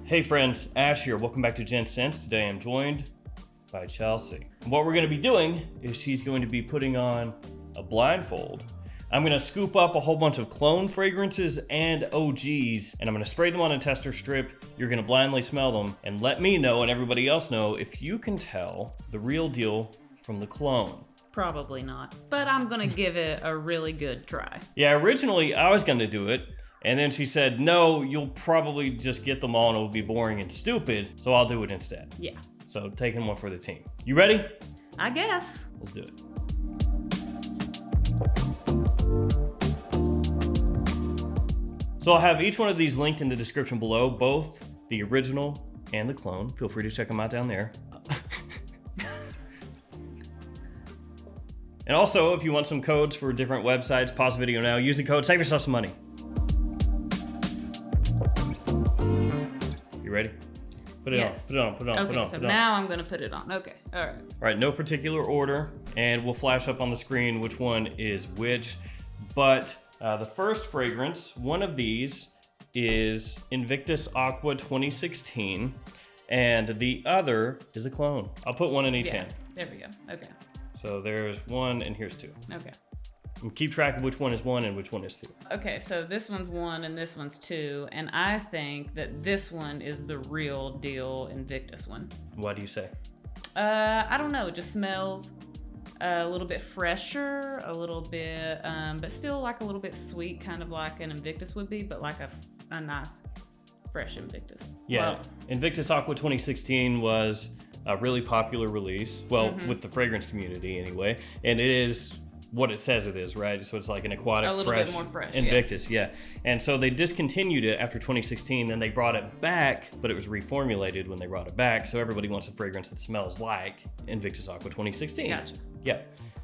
Hey friends, Ash here. Welcome back to Gents. Today I'm joined by Chelsea. And what we're going to be doing is she's going to be putting on a blindfold. I'm going to scoop up a whole bunch of clone fragrances and OGs, and I'm going to spray them on a tester strip. You're going to blindly smell them and let me know and everybody else know if you can tell the real deal from the clone. Probably not, but I'm going to give it a really good try. Yeah, originally I was going to do it. And then she said, no, you'll probably just get them all and it'll be boring and stupid, so I'll do it instead. Yeah. So taking one for the team. You ready? I guess. Let's do it. So I'll have each one of these linked in the description below, both the original and the clone. Feel free to check them out down there. And also, if you want some codes for different websites, pause the video now, use the code, save yourself some money. You ready? Put it yes. on, put it on, okay, put it on. so now I'm gonna put it on. Okay, all right. All right, no particular order, and we'll flash up on the screen which one is which. But the first fragrance, one of these is Invictus Aqua 2016, and the other is a clone. I'll put one in each hand. There we go, okay. So there's one, and here's two. Okay. And keep track of which one is one and which one is two. Okay, so this one's one and this one's two, and I think that this one is the real deal Invictus one. Why do you say? I don't know, it just smells a little bit fresher, a little bit, but still like a little bit sweet, kind of like an Invictus would be, but like a nice, fresh Invictus. Yeah, well, Invictus Aqua 2016 was a really popular release, well, with the fragrance community anyway, and it is what it says it is, right? So it's like an aquatic, a little bit more fresh, Invictus, yeah. And so they discontinued it after 2016, then they brought it back, but it was reformulated when they brought it back, so everybody wants a fragrance that smells like Invictus Aqua 2016. Gotcha. Yeah.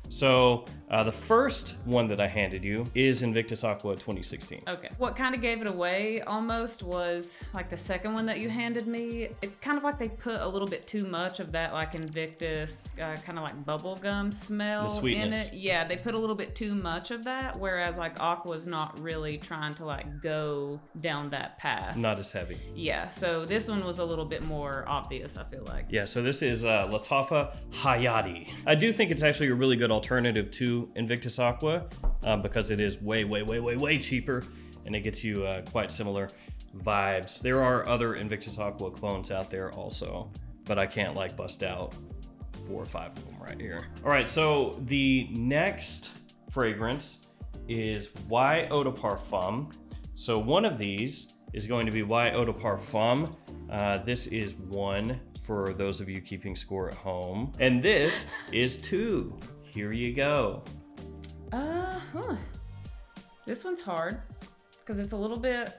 So the first one that I handed you is Invictus Aqua 2016. Okay. What kind of gave it away almost was like the second one that you handed me. It's kind of like they put a little bit too much of that like Invictus kind of like bubblegum smell The sweetness. in it. Yeah, they put a little bit too much of that, whereas like Aqua's not really trying to like go down that path. Not as heavy. Yeah, so this one was a little bit more obvious, I feel like. Yeah, so this is Lattafa Hayati. I do think it's actually a really good alternative to Invictus Aqua because it is way cheaper and it gets you quite similar vibes. There are other Invictus Aqua clones out there also, but I can't like bust out 4 or 5 of them right here. All right, so the next fragrance is Eau de Parfum. So one of these is going to be Eau de Parfum. This is one for those of you keeping score at home. And this is 2. Here you go. This one's hard because it's a little bit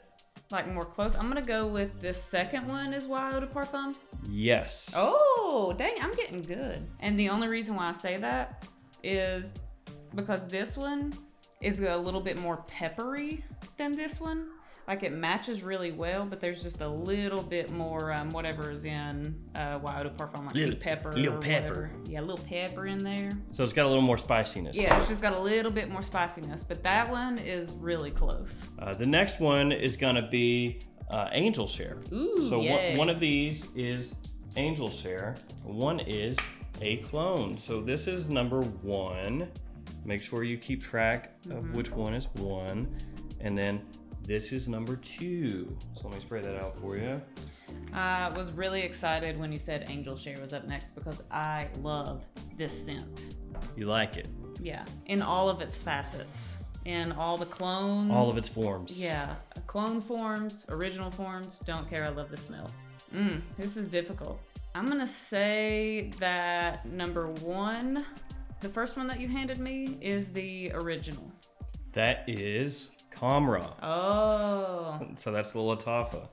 like more close. I'm gonna go with this second one is Eau de Parfum. Yes. Oh, dang, I'm getting good. And the only reason why I say that is because this one is a little bit more peppery than this one. Like it matches really well, but there's just a little bit more whatever is in Eau de Parfum, like little pepper. little or pepper. whatever. Yeah, a little pepper in there. So it's got a little more spiciness. Yeah, it's just got a little bit more spiciness, but that one is really close. The next one is gonna be Angel Share. Ooh, so yay. one of these is Angel Share. One is a clone. So this is number 1. Make sure you keep track of which one is 1. And then this is number 2. So let me spray that out for you. I was really excited when you said Angel Share was up next because I love this scent. You like it? Yeah, in all of its facets. In all the clone. All of its forms. Yeah, clone forms, original forms, don't care, I love the smell. This is difficult. I'm gonna say that number 1, the first one that you handed me, is the original. That is Camera. Oh. So that's the Lattafa.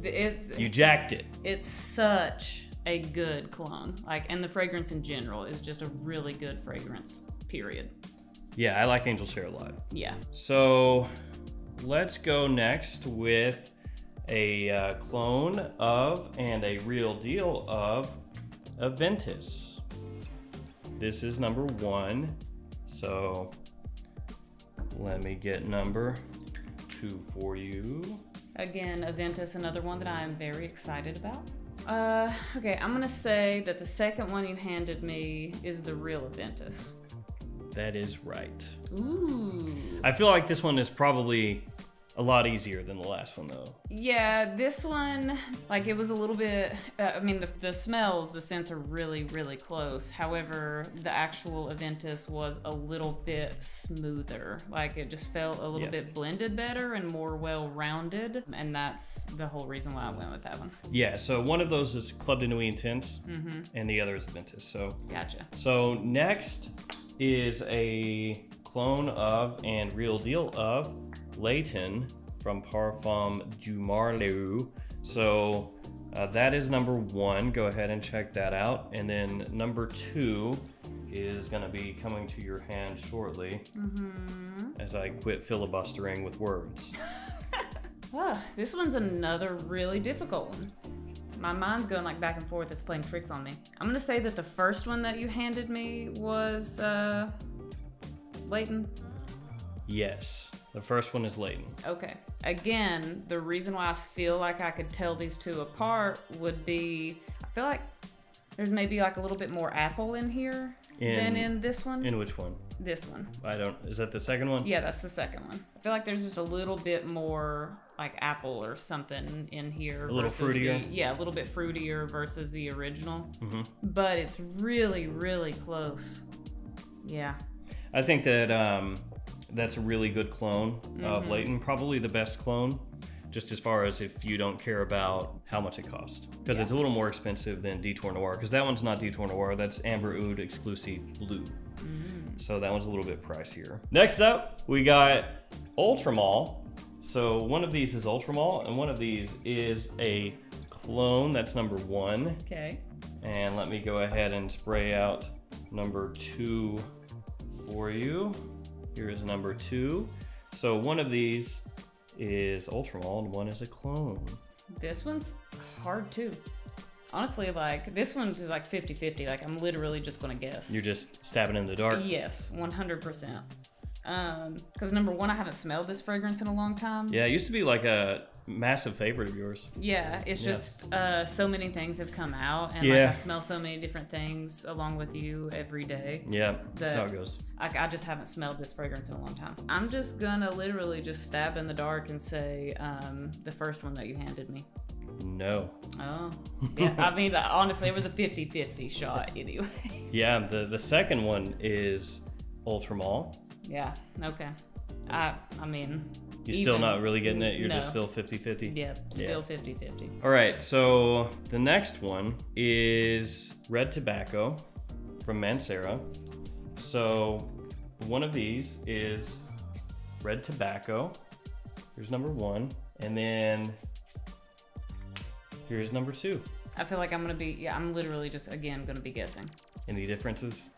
It's, You jacked it. It's such a good clone. Like, and the fragrance in general is just a really good fragrance, period. Yeah, I like Angel Share a lot. Yeah. So let's go next with a clone of and a real deal of Aventus. This is number 1. So let me get number 2 for you. Again, Aventus, another one that I am very excited about. Okay, I'm gonna say that the second one you handed me is the real Aventus. That is right. Ooh. I feel like this one is probably a lot easier than the last one, though. Yeah, this one, like, it was a little bit, I mean, the smells, the scents are really, really close. However, the actual Aventus was a little bit smoother. Like, it just felt a little bit blended better and more well-rounded. And that's the whole reason why I went with that one. Yeah, so one of those is Club de Nuit Intense, and the other is Aventus. So, gotcha. So next is a clone of and real deal of Layton from Parfum du Marlot. So that is number 1. Go ahead and check that out. And then number 2 is going to be coming to your hand shortly as I quit filibustering with words. This one's another really difficult one. My mind's going like back and forth. It's playing tricks on me. I'm going to say that the first one that you handed me was Layton. Yes, the first one is Layton. Okay. Again, the reason why I feel like I could tell these two apart would be, I feel like there's maybe like a little bit more apple in here than in this one. In which one? This one. Is that the second one? Yeah, that's the second one. I feel like there's just a little bit more like apple or something in here. A little fruitier? Yeah, a little bit fruitier versus the original. But it's really, really close. Yeah. I think that that's a really good clone of Layton. Probably the best clone, just as far as if you don't care about how much it costs. Because it's a little more expensive than Detour Noir. Because that one's not Detour Noir, that's Amber Oud Exclusive Blue. So that one's a little bit pricier. Next up, we got Ultramall. So one of these is Ultramall, and one of these is a clone. That's number 1. Okay. And let me go ahead and spray out number 2 for you. Here is number 2. So one of these is Ultramall and one is a clone. This one's hard too. Honestly, like, this one is like 50-50. Like, I'm literally just gonna guess. You're just stabbing in the dark? Yes, 100%. Because number 1, I haven't smelled this fragrance in a long time. Yeah, it used to be like a massive favorite of yours. Yeah, it's just so many things have come out, and like I smell so many different things along with you every day. Yeah, that's how it goes. I just haven't smelled this fragrance in a long time. I'm just gonna literally just stab in the dark and say the first one that you handed me. No. Oh. Yeah, I mean, honestly, it was a 50-50 shot anyway. Yeah, the second one is Ultramall. Yeah, okay. I mean... You're still not really getting it? You're just still 50-50? Yeah, still 50-50. All right, so the next one is Red Tobacco from Mancera. So one of these is Red Tobacco. Here's number 1. And then here's number 2. I feel like I'm going to be, I'm literally just, again, going to be guessing. Any differences?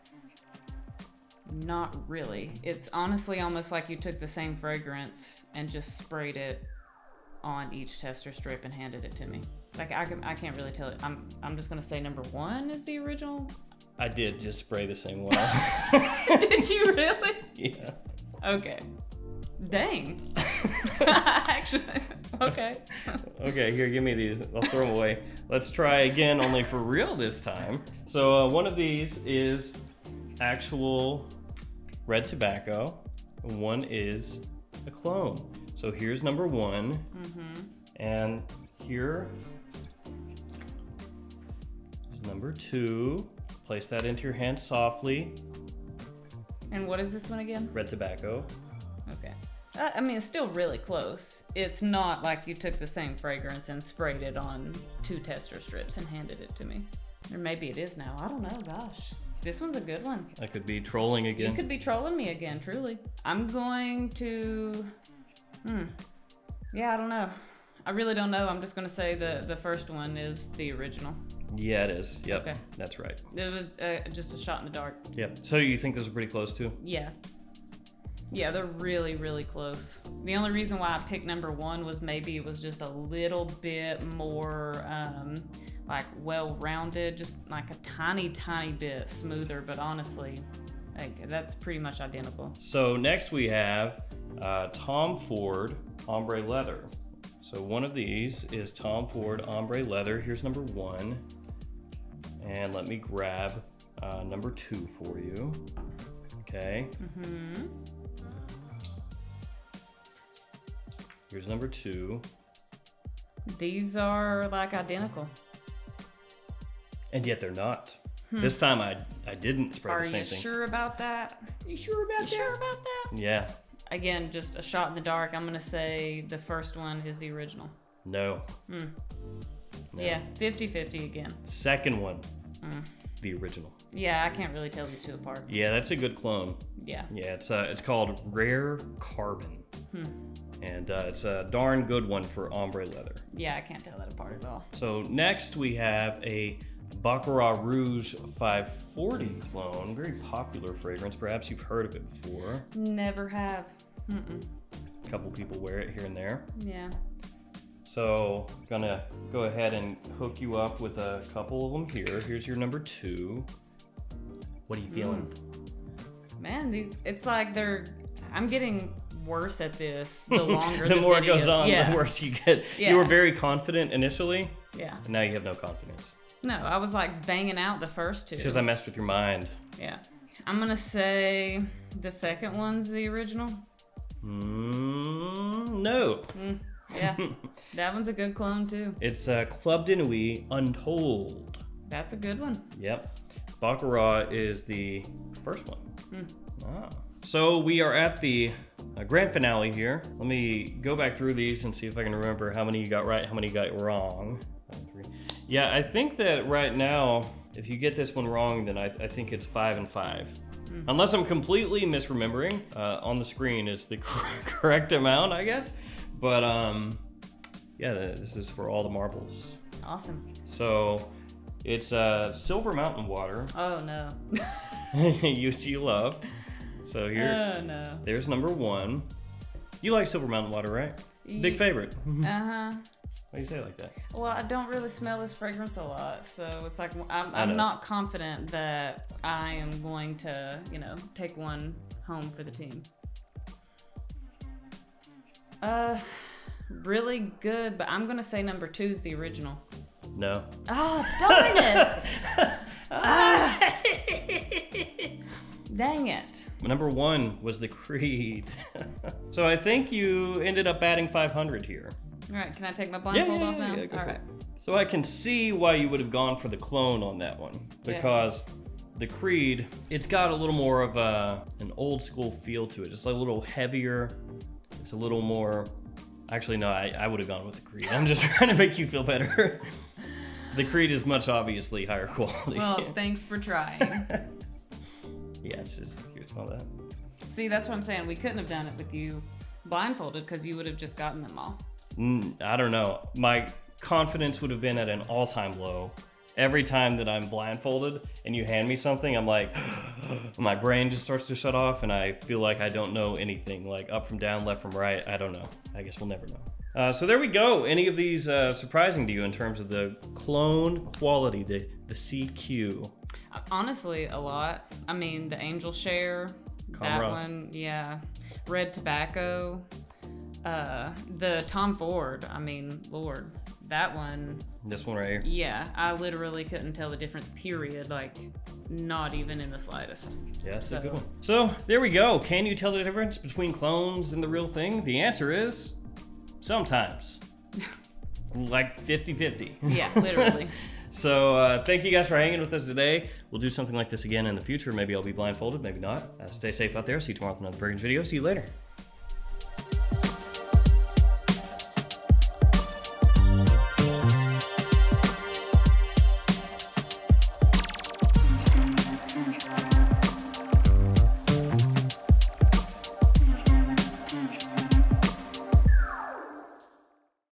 Not really. It's honestly almost like you took the same fragrance and just sprayed it on each tester strip and handed it to me. Like, I can't really tell it. I'm just gonna say number 1 is the original. I did just spray the same one. Did you really? Yeah. Okay. Dang. Actually, okay. Okay, here, give me these. I'll throw them away. Let's try again, only for real this time. So one of these is actual Red Tobacco, and one is a clone. So here's number 1, and here is number 2. Place that into your hand softly. And what is this one again? Red Tobacco. Okay. I mean, it's still really close. It's not like you took the same fragrance and sprayed it on 2 tester strips and handed it to me. Or maybe it is now. I don't know, gosh. This one's a good one. I could be trolling again. You could be trolling me again, truly. I'm going to... Yeah, I don't know. I really don't know. I'm just going to say the first one is the original. Yeah, it is. Yep. Okay. That's right. It was just a shot in the dark. Yep. So you think those are pretty close too? Yeah. Yeah, they're really, really close. The only reason why I picked number 1 was maybe it was just a little bit more... like well-rounded, just like a tiny bit smoother, but honestly, like, that's pretty much identical. So next we have Tom Ford Ombre Leather. So one of these is Tom Ford Ombre Leather. Here's number 1. And let me grab number 2 for you. Okay. Mm-hmm. Here's number 2. These are like identical. And yet they're not. This time I didn't spray the same thing. Are you sure about that? You sure about that? Sure about that? Yeah. Again, just a shot in the dark. I'm gonna say the first one is the original. No. No. Yeah, 50-50 again. Second one, the original. Yeah, I can't really tell these two apart. Yeah, that's a good clone. Yeah. Yeah, it's called Rare Carbon. And it's a darn good one for Ombre Leather. Yeah, I can't tell that apart at all. So next we have a Baccarat Rouge 540 clone. Very popular fragrance. Perhaps you've heard of it before. Never have. A couple people wear it here and there. Yeah. So I'm gonna go ahead and hook you up with a couple of them here. Here's your number 2. What are you feeling? Man, it's like I'm getting worse at this the longer the more video. it goes on, the worse you get. Yeah. You were very confident initially. Yeah. And now you have no confidence. No, I was like banging out the first 2. It's because I messed with your mind. Yeah. I'm gonna say the second one's the original. No. Yeah. That one's a good clone too. It's Club de Nuit Untold. That's a good one. Yep. Baccarat is the first one. So we are at the grand finale here. Let me go back through these and see if I can remember how many you got right, how many you got wrong. 3. Yeah, I think that right now, if you get this one wrong, then I think it's 5 and 5. Unless I'm completely misremembering. On the screen is the correct amount, I guess. But yeah, this is for all the marbles. Awesome. So it's Silver Mountain Water. Oh no. you love. So here, Oh no. there's number 1. You like Silver Mountain Water, right? Big favorite. Uh-huh. Why do you say it like that? Well, I don't really smell this fragrance a lot, so it's like I'm not confident that I am going to, take one home for the team. Really good, but I'm gonna say number 2 is the original. No. Ah, darn it! Dang it. Number 1 was the Creed. So I think you ended up batting 500 here. All right, can I take my blindfold off now? Yeah, go All for right. it. So I can see why you would have gone for the clone on that one. Because the Creed, it's got a little more of an old school feel to it. It's a little heavier. It's a little more... Actually, no, I would have gone with the Creed. I'm just trying to make you feel better. The Creed is much obviously higher quality. Well, thanks for trying. Yeah, it's just, you smell that. See, that's what I'm saying. We couldn't have done it with you blindfolded because you would have just gotten them all. I don't know. My confidence would have been at an all-time low. Every time that I'm blindfolded and you hand me something, I'm like, my brain just starts to shut off and I feel like I don't know anything, like up from down, left from right. I don't know. I guess we'll never know. So there we go. Any of these surprising to you in terms of the clone quality, the CQ? Honestly, a lot. I mean, the Angel Share, that one, yeah. Red Tobacco, the Tom Ford, I mean, Lord, that one. This one right here? Yeah, I literally couldn't tell the difference, period, like not even in the slightest. Yeah, that's a good one. So there we go. Can you tell the difference between clones and the real thing? The answer is sometimes. Like 50-50. Yeah, literally. So thank you guys for hanging with us today. We'll do something like this again in the future. Maybe I'll be blindfolded, maybe not. Stay safe out there. See you tomorrow with another fragrance video. See you later.